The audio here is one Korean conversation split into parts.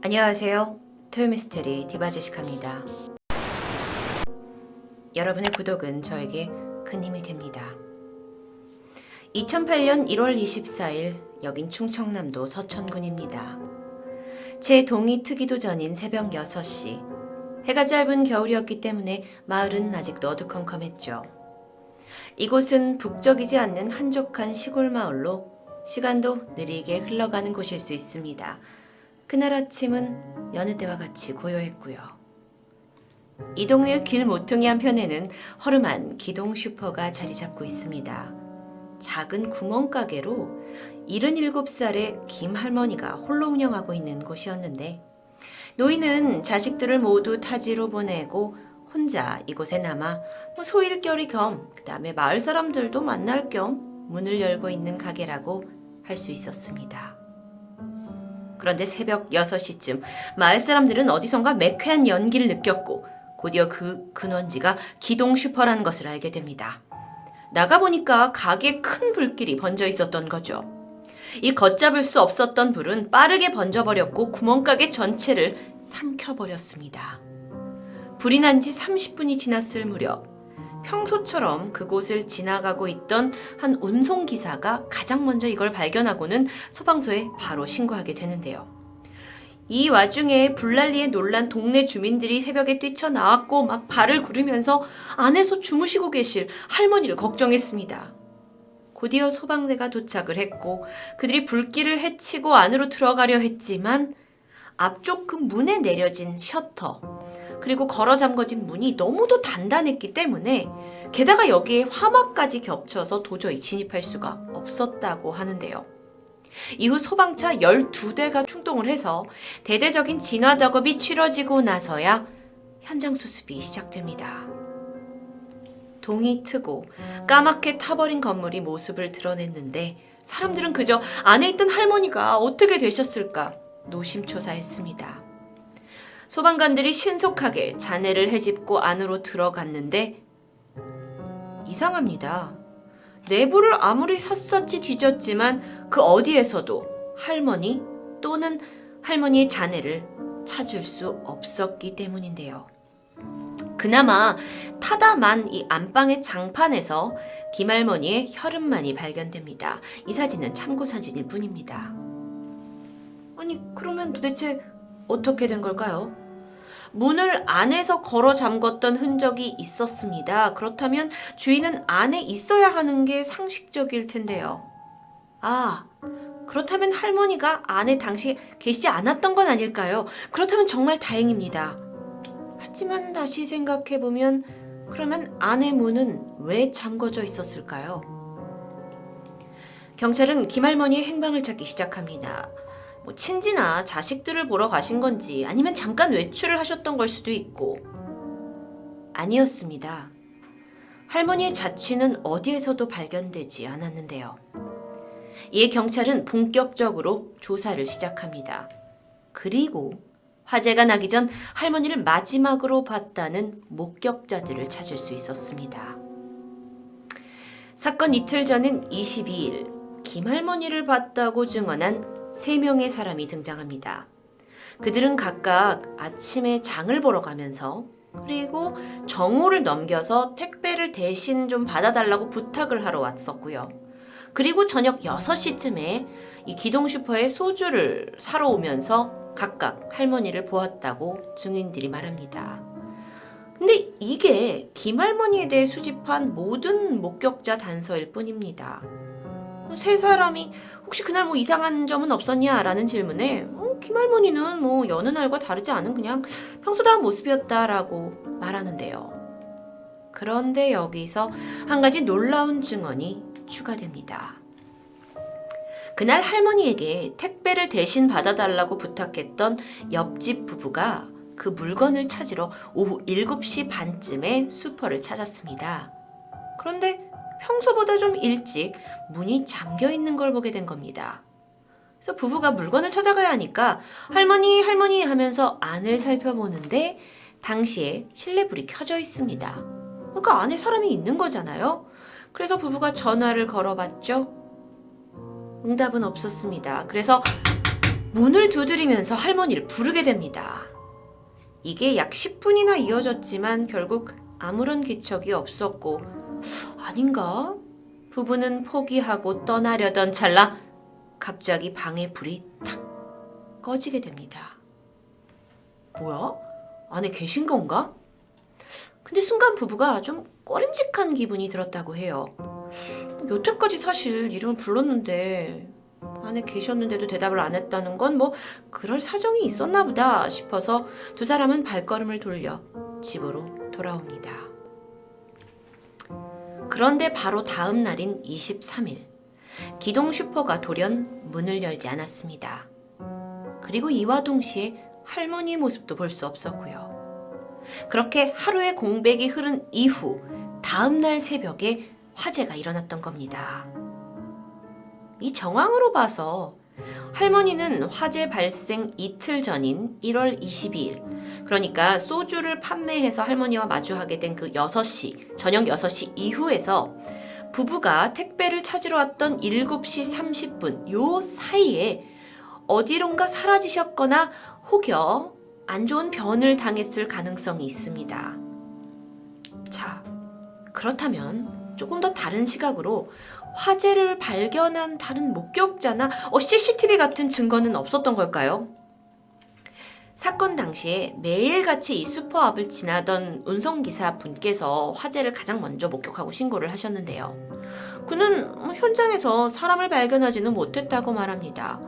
안녕하세요. 토요미스테리 디바제시카입니다. 여러분의 구독은 저에게 큰 힘이 됩니다. 2008년 1월 24일 여긴 충청남도 서천군입니다. 제 동이 트기도 전인 새벽 6시. 해가 짧은 겨울이었기 때문에 마을은 아직도 어두컴컴했죠. 이곳은 북적이지 않는 한적한 시골 마을로 시간도 느리게 흘러가는 곳일 수 있습니다. 그날 아침은 여느 때와 같이 고요했고요. 이 동네의 길 모퉁이 한편에는 허름한 기동 슈퍼가 자리 잡고 있습니다. 작은 구멍가게로 77살의 김 할머니가 홀로 운영하고 있는 곳이었는데 노인은 자식들을 모두 타지로 보내고 혼자 이곳에 남아 소일거리 겸 그다음에 마을 사람들도 만날 겸 문을 열고 있는 가게라고 할 수 있었습니다. 그런데 새벽 6시쯤 마을 사람들은 어디선가 매캐한 연기를 느꼈고 곧이어 그 근원지가 기동 슈퍼라는 것을 알게 됩니다. 나가보니까 가게에 큰 불길이 번져 있었던 거죠. 이 걷잡을 수 없었던 불은 빠르게 번져버렸고 구멍가게 전체를 삼켜버렸습니다. 불이 난 지 30분이 지났을 무렵 평소처럼 그곳을 지나가고 있던 한 운송기사가 가장 먼저 이걸 발견하고는 소방서에 바로 신고하게 되는데요. 이 와중에 불난리에 놀란 동네 주민들이 새벽에 뛰쳐나왔고 막 발을 구르면서 안에서 주무시고 계실 할머니를 걱정했습니다. 곧이어 소방대가 도착을 했고 그들이 불길을 헤치고 안으로 들어가려 했지만 앞쪽 그 문에 내려진 셔터 그리고 걸어 잠궈진 문이 너무도 단단했기 때문에 게다가 여기에 화막까지 겹쳐서 도저히 진입할 수가 없었다고 하는데요. 이후 소방차 12대가 출동을 해서 대대적인 진화 작업이 치러지고 나서야 현장 수습이 시작됩니다. 동이 트고 까맣게 타버린 건물이 모습을 드러냈는데 사람들은 그저 안에 있던 할머니가 어떻게 되셨을까 노심초사했습니다. 소방관들이 신속하게 잔해를 헤집고 안으로 들어갔는데 이상합니다. 내부를 아무리 샅샅이 뒤졌지만 그 어디에서도 할머니 또는 할머니의 잔해를 찾을 수 없었기 때문인데요. 그나마 타다만 이 안방의 장판에서 김할머니의 혈흔만이 발견됩니다. 이 사진은 참고 사진일 뿐입니다. 아니 그러면 도대체 어떻게 된 걸까요? 문을 안에서 걸어 잠궜던 흔적이 있었습니다. 그렇다면 주인은 안에 있어야 하는 게 상식적일 텐데요. 아, 그렇다면 할머니가 안에 당시 계시지 않았던 건 아닐까요? 그렇다면 정말 다행입니다. 하지만 다시 생각해보면 그러면 안의 문은 왜 잠궈져 있었을까요? 경찰은 김할머니의 행방을 찾기 시작합니다. 친지나 자식들을 보러 가신 건지 아니면 잠깐 외출을 하셨던 걸 수도 있고 아니었습니다. 할머니의 자취는 어디에서도 발견되지 않았는데요. 이에 경찰은 본격적으로 조사를 시작합니다. 그리고 화재가 나기 전 할머니를 마지막으로 봤다는 목격자들을 찾을 수 있었습니다. 사건 이틀 전인 22일 김할머니를 봤다고 증언한 3명의 사람이 등장합니다. 그들은 각각 아침에 장을 보러 가면서 그리고 정오를 넘겨서 택배를 대신 좀 받아달라고 부탁을 하러 왔었고요. 그리고 저녁 6시쯤에 이 기동 슈퍼에 소주를 사러 오면서 각각 할머니를 보았다고 증인들이 말합니다. 근데 이게 김할머니에 대해 수집한 모든 목격자 단서일 뿐입니다. 3사람이 혹시 그날 이상한 점은 없었냐? 라는 질문에 김할머니는 여느 날과 다르지 않은 그냥 평소다운 모습이었다라고 말하는데요. 그런데 여기서 한 가지 놀라운 증언이 추가됩니다. 그날 할머니에게 택배를 대신 받아달라고 부탁했던 옆집 부부가 그 물건을 찾으러 오후 7시 반쯤에 슈퍼를 찾았습니다. 그런데 평소보다 좀 일찍 문이 잠겨 있는 걸 보게 된 겁니다. 그래서 부부가 물건을 찾아가야 하니까 할머니 하면서 안을 살펴보는데 당시에 실내불이 켜져 있습니다. 그러니까 안에 사람이 있는 거잖아요. 그래서 부부가 전화를 걸어봤죠. 응답은 없었습니다. 그래서 문을 두드리면서 할머니를 부르게 됩니다. 이게 약 10분이나 이어졌지만 결국 아무런 기척이 없었고, 아닌가? 부부는 포기하고 떠나려던 찰나 갑자기 방에 불이 탁 꺼지게 됩니다. 뭐야? 안에 계신 건가? 근데 순간 부부가 좀 꺼림직한 기분이 들었다고 해요. 여태까지 사실 이름을 불렀는데 안에 계셨는데도 대답을 안 했다는 건 뭐 그럴 사정이 있었나 보다 싶어서 두 사람은 발걸음을 돌려 집으로 돌아옵니다. 그런데 바로 다음 날인 23일, 기동 슈퍼가 돌연 문을 열지 않았습니다. 그리고 이와 동시에 할머니의 모습도 볼 수 없었고요. 그렇게 하루의 공백이 흐른 이후 다음 날 새벽에 화재가 일어났던 겁니다. 이 정황으로 봐서 할머니는 화재 발생 이틀 전인 1월 22일, 그러니까 소주를 판매해서 할머니와 마주하게 된 그 6시, 저녁 6시 이후에서 부부가 택배를 찾으러 왔던 7시 30분 요 사이에 어디론가 사라지셨거나 혹여 안 좋은 변을 당했을 가능성이 있습니다. 자, 그렇다면 조금 더 다른 시각으로 화재를 발견한 다른 목격자나 CCTV 같은 증거는 없었던 걸까요? 사건 당시에 매일같이 이 슈퍼 앞을 지나던 운송기사 분께서 화재를 가장 먼저 목격하고 신고를 하셨는데요. 그는 현장에서 사람을 발견하지는 못했다고 말합니다.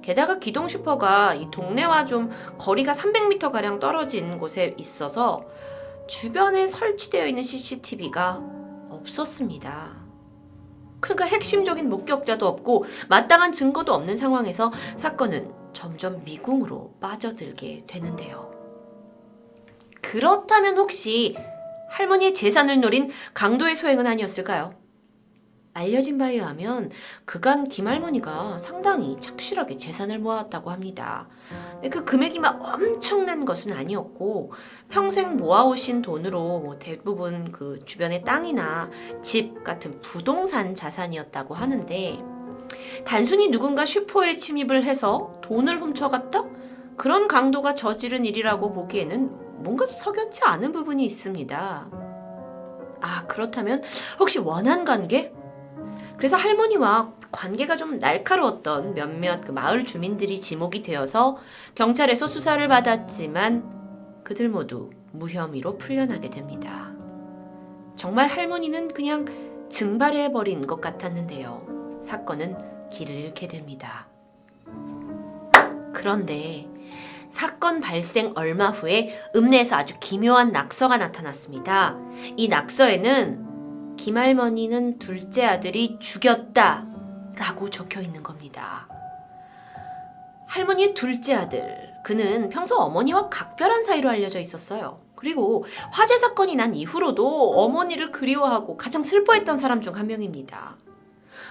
게다가 기동 슈퍼가 이 동네와 좀 거리가 300m가량 떨어진 곳에 있어서 주변에 설치되어 있는 CCTV가 없었습니다. 그러니까 핵심적인 목격자도 없고 마땅한 증거도 없는 상황에서 사건은 점점 미궁으로 빠져들게 되는데요. 그렇다면 혹시 할머니의 재산을 노린 강도의 소행은 아니었을까요? 알려진 바에 의하면 그간 김할머니가 상당히 착실하게 재산을 모아왔다고 합니다. 근데 그 금액이 막 엄청난 것은 아니었고 평생 모아오신 돈으로 뭐 대부분 그 주변의 땅이나 집 같은 부동산 자산이었다고 하는데, 단순히 누군가 슈퍼에 침입을 해서 돈을 훔쳐갔다? 그런 강도가 저지른 일이라고 보기에는 뭔가 석연치 않은 부분이 있습니다. 아, 그렇다면 혹시 원한 관계? 그래서 할머니와 관계가 좀 날카로웠던 몇몇 그 마을 주민들이 지목이 되어서 경찰에서 수사를 받았지만 그들 모두 무혐의로 풀려나게 됩니다. 정말 할머니는 그냥 증발해버린 것 같았는데요. 사건은 길을 잃게 됩니다. 그런데 사건 발생 얼마 후에 읍내에서 아주 기묘한 낙서가 나타났습니다. 이 낙서에는 김할머니는 둘째 아들이 죽였다 라고 적혀 있는 겁니다. 할머니의 둘째 아들, 그는 평소 어머니와 각별한 사이로 알려져 있었어요. 그리고 화재 사건이 난 이후로도 어머니를 그리워하고 가장 슬퍼했던 사람 중 한 명입니다.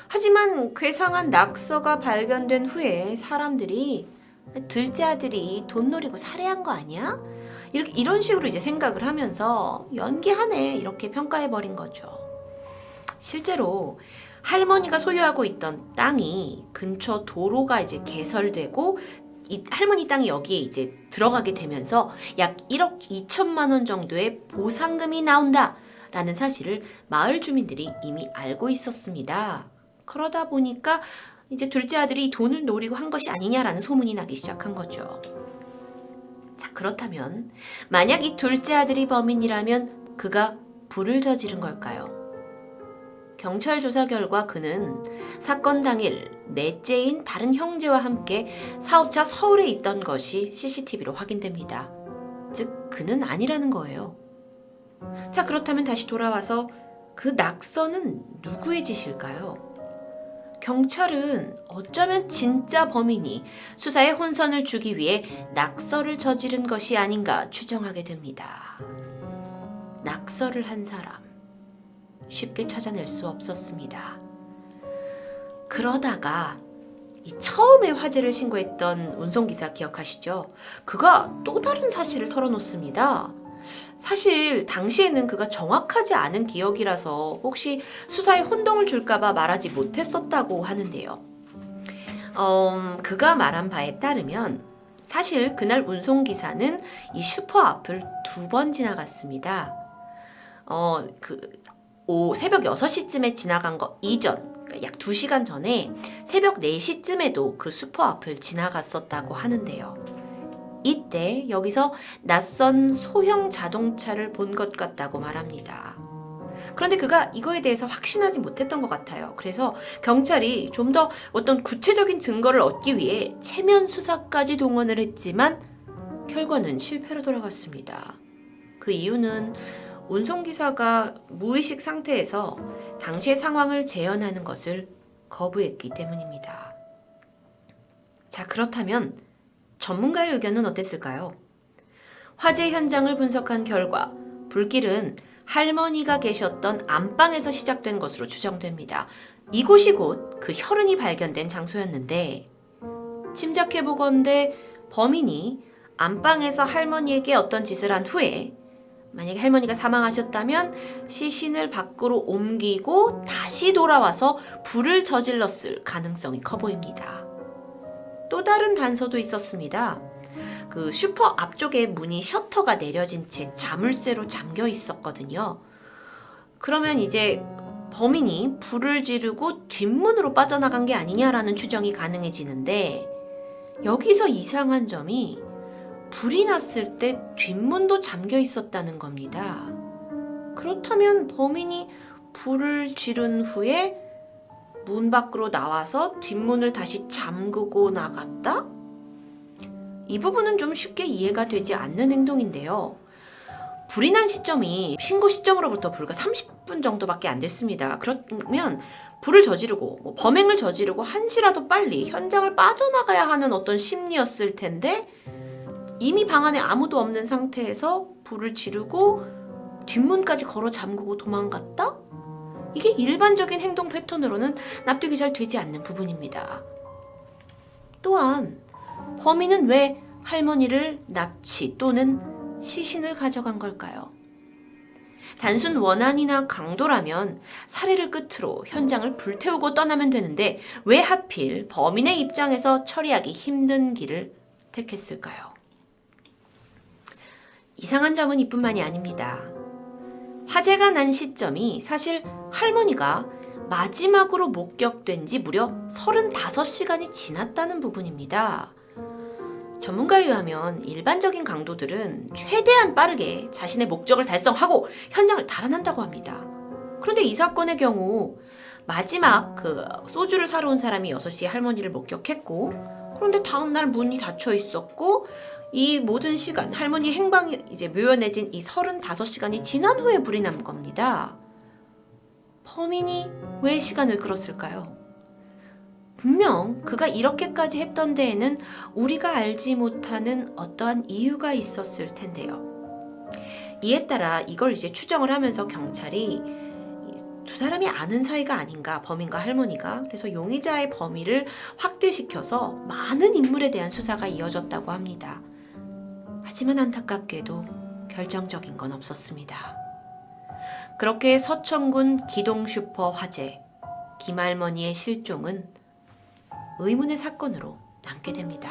하지만 괴상한 낙서가 발견된 후에 사람들이 둘째 아들이 돈 노리고 살해한 거 아니야? 이런 식으로 이제 생각을 하면서 연기하네 이렇게 평가해버린 거죠. 실제로 할머니가 소유하고 있던 땅이 근처 도로가 이제 개설되고 이 할머니 땅이 여기에 이제 들어가게 되면서 약 1억 2천만 원 정도의 보상금이 나온다라는 사실을 마을 주민들이 이미 알고 있었습니다. 그러다 보니까 이제 둘째 아들이 돈을 노리고 한 것이 아니냐라는 소문이 나기 시작한 거죠. 자, 그렇다면 만약 이 둘째 아들이 범인이라면 그가 불을 저지른 걸까요? 경찰 조사 결과 그는 사건 당일 넷째인 다른 형제와 함께 사업차 서울에 있던 것이 CCTV로 확인됩니다. 즉, 그는 아니라는 거예요. 자, 그렇다면 다시 돌아와서 그 낙서는 누구의 짓일까요? 경찰은 어쩌면 진짜 범인이 수사에 혼선을 주기 위해 낙서를 저지른 것이 아닌가 추정하게 됩니다. 낙서를 한 사람. 쉽게 찾아낼 수 없었습니다. 그러다가 이 처음에 화재를 신고했던 운송기사 기억하시죠? 그가 또 다른 사실을 털어놓습니다. 사실 당시에는 그가 정확하지 않은 기억이라서 혹시 수사에 혼동을 줄까봐 말하지 못했었다고 하는데요. 그가 말한 바에 따르면 사실 그날 운송기사는 이 슈퍼 앞을 2번 지나갔습니다. 새벽 6시쯤에 지나간 거 이전, 그러니까 약 2시간 전에 새벽 4시쯤에도 그 슈퍼 앞을 지나갔었다고 하는데요. 이때 여기서 낯선 소형 자동차를 본 것 같다고 말합니다. 그런데 그가 이거에 대해서 확신하지 못했던 것 같아요. 그래서 경찰이 좀 더 어떤 구체적인 증거를 얻기 위해 체면 수사까지 동원을 했지만 결과는 실패로 돌아갔습니다. 그 이유는 운송기사가 무의식 상태에서 당시의 상황을 재현하는 것을 거부했기 때문입니다. 자, 그렇다면 전문가의 의견은 어땠을까요? 화재 현장을 분석한 결과 불길은 할머니가 계셨던 안방에서 시작된 것으로 추정됩니다. 이곳이 곧 그 혈흔이 발견된 장소였는데 짐작해보건대 범인이 안방에서 할머니에게 어떤 짓을 한 후에 만약에 할머니가 사망하셨다면 시신을 밖으로 옮기고 다시 돌아와서 불을 저질렀을 가능성이 커 보입니다. 또 다른 단서도 있었습니다. 그 슈퍼 앞쪽에 문이 셔터가 내려진 채 자물쇠로 잠겨 있었거든요. 그러면 이제 범인이 불을 지르고 뒷문으로 빠져나간 게 아니냐라는 추정이 가능해지는데 여기서 이상한 점이 불이 났을 때 뒷문도 잠겨 있었다는 겁니다. 그렇다면 범인이 불을 지른 후에 문 밖으로 나와서 뒷문을 다시 잠그고 나갔다? 이 부분은 좀 쉽게 이해가 되지 않는 행동인데요. 불이 난 시점이 신고 시점으로부터 불과 30분 정도밖에 안 됐습니다. 그러면 불을 저지르고 범행을 저지르고 한시라도 빨리 현장을 빠져나가야 하는 어떤 심리였을 텐데 이미 방 안에 아무도 없는 상태에서 불을 지르고 뒷문까지 걸어 잠그고 도망갔다? 이게 일반적인 행동 패턴으로는 납득이 잘 되지 않는 부분입니다. 또한 범인은 왜 할머니를 납치 또는 시신을 가져간 걸까요? 단순 원한이나 강도라면 살해를 끝으로 현장을 불태우고 떠나면 되는데 왜 하필 범인의 입장에서 처리하기 힘든 길을 택했을까요? 이상한 점은 이뿐만이 아닙니다. 화재가 난 시점이 사실 할머니가 마지막으로 목격된 지 무려 35시간이 지났다는 부분입니다. 전문가에 의하면 일반적인 강도들은 최대한 빠르게 자신의 목적을 달성하고 현장을 달아난다고 합니다. 그런데 이 사건의 경우 마지막 소주를 사러 온 사람이 6시에 할머니를 목격했고 그런데 다음날 문이 닫혀 있었고 이 모든 시간 할머니 행방이 이제 묘연해진 이 35시간이 지난 후에 불이 난 겁니다. 범인이 왜 시간을 끌었을까요? 분명 그가 이렇게까지 했던 데에는 우리가 알지 못하는 어떠한 이유가 있었을 텐데요. 이에 따라 이걸 이제 추정을 하면서 경찰이 두 사람이 아는 사이가 아닌가, 범인과 할머니가. 그래서 용의자의 범위를 확대시켜서 많은 인물에 대한 수사가 이어졌다고 합니다. 하지만 안타깝게도 결정적인 건 없었습니다. 그렇게 서천군 기동슈퍼 화재, 김할머니의 실종은 의문의 사건으로 남게 됩니다.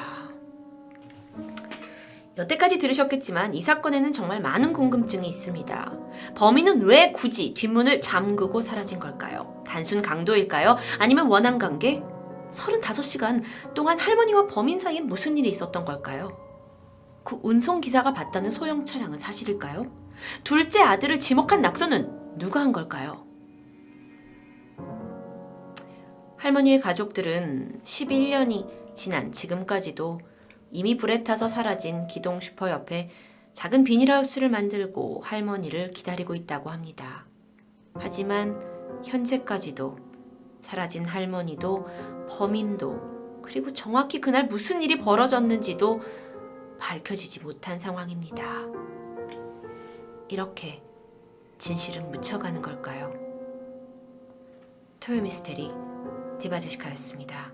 여태까지 들으셨겠지만 이 사건에는 정말 많은 궁금증이 있습니다. 범인은 왜 굳이 뒷문을 잠그고 사라진 걸까요? 단순 강도일까요? 아니면 원한 관계? 35시간 동안 할머니와 범인 사이에 무슨 일이 있었던 걸까요? 그 운송기사가 봤다는 소형 차량은 사실일까요? 둘째 아들을 지목한 낙서는 누가 한 걸까요? 할머니의 가족들은 11년이 지난 지금까지도 이미 불에 타서 사라진 기동 슈퍼 옆에 작은 비닐하우스를 만들고 할머니를 기다리고 있다고 합니다. 하지만 현재까지도 사라진 할머니도 범인도 그리고 정확히 그날 무슨 일이 벌어졌는지도 밝혀지지 못한 상황입니다. 이렇게 진실은 묻혀가는 걸까요? 토요 미스테리 디바제시카였습니다.